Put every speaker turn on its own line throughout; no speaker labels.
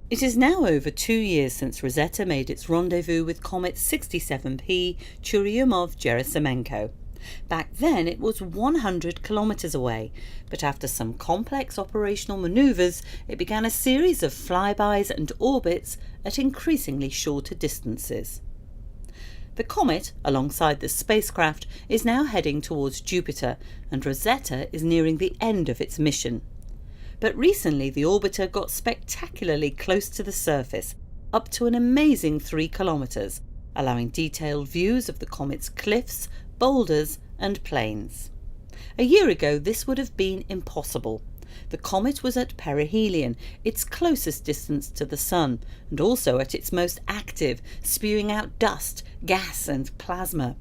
It is now over 2 years since Rosetta made its rendezvous with comet 67P Churyumov-Gerasimenko. Back then it was 100 kilometres away, but after some complex operational manoeuvres it began a series of flybys and orbits at increasingly shorter distances. The comet, alongside the spacecraft, is now heading towards Jupiter, and Rosetta is nearing the end of its mission. But recently the orbiter got spectacularly close to the surface, up to an amazing 3 kilometres, allowing detailed views of the comet's cliffs, boulders and plains. A year ago this would have been impossible. The comet was at perihelion, its closest distance to the Sun, and also at its most active, spewing out dust, gas and plasma.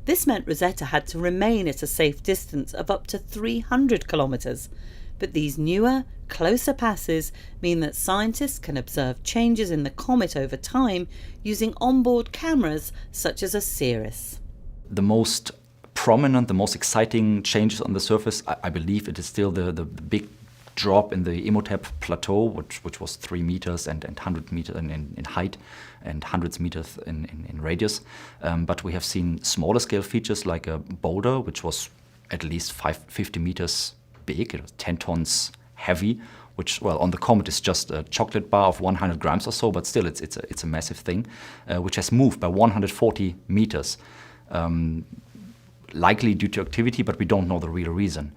This meant Rosetta had to remain at a safe distance of up to 300 kilometres. But these newer, closer passes mean that scientists can observe changes in the comet over time using onboard cameras such as a Ceres.
The most prominent, the most exciting changes on the surface, I believe it is still the big drop in the Imhotep plateau, which was 3 meters and 100 meters in height and hundreds of meters in radius. But we have seen smaller scale features like a boulder, which was at least 50 meters big, it was 10 tons heavy, which, well, on the comet is just a chocolate bar of 100 grams or so, but still it's a massive thing, which has moved by 140 meters. Likely due to activity, but we don't know the real reason.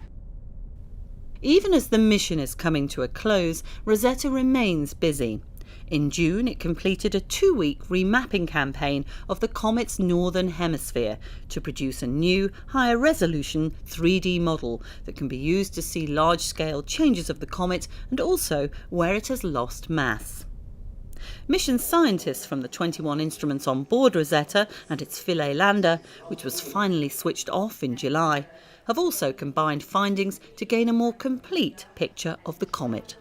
Even as the mission is coming to a close, Rosetta remains busy. In June, it completed a 2-week remapping campaign of the comet's northern hemisphere to produce a new, higher resolution 3D model that can be used to see large-scale changes of the comet and also where it has lost mass. Mission scientists from the 21 instruments on board Rosetta and its Philae lander, which was finally switched off in July, have also combined findings to gain a more complete picture of the comet.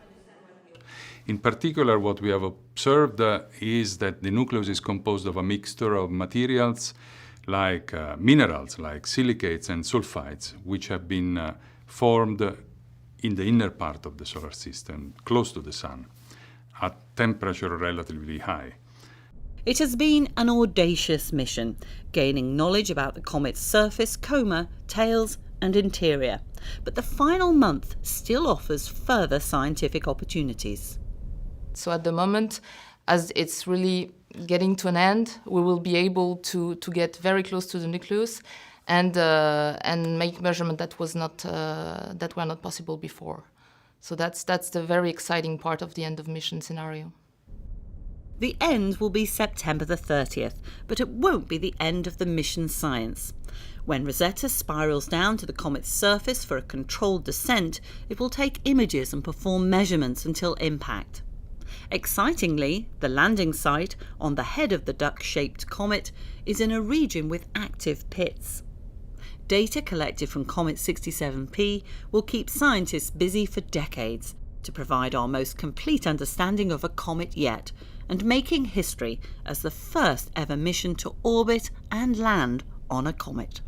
In particular, what we have observed is that the nucleus is composed of a mixture of materials like minerals, like silicates and sulfides, which have been formed in the inner part of the solar system, close to the Sun, at temperature relatively high.
It has been an audacious mission, gaining knowledge about the comet's surface, coma, tails and interior. But the final month still offers further scientific opportunities.
So at the moment, as it's really getting to an end, we will be able to get very close to the nucleus and make measurements that were not possible before. So that's the very exciting part of the end of mission scenario.
The end will be September the 30th, but it won't be the end of the mission science. When Rosetta spirals down to the comet's surface for a controlled descent, it will take images and perform measurements until impact. Excitingly, the landing site on the head of the duck-shaped comet is in a region with active pits. Data collected from Comet 67P will keep scientists busy for decades to provide our most complete understanding of a comet yet, and making history as the first ever mission to orbit and land on a comet.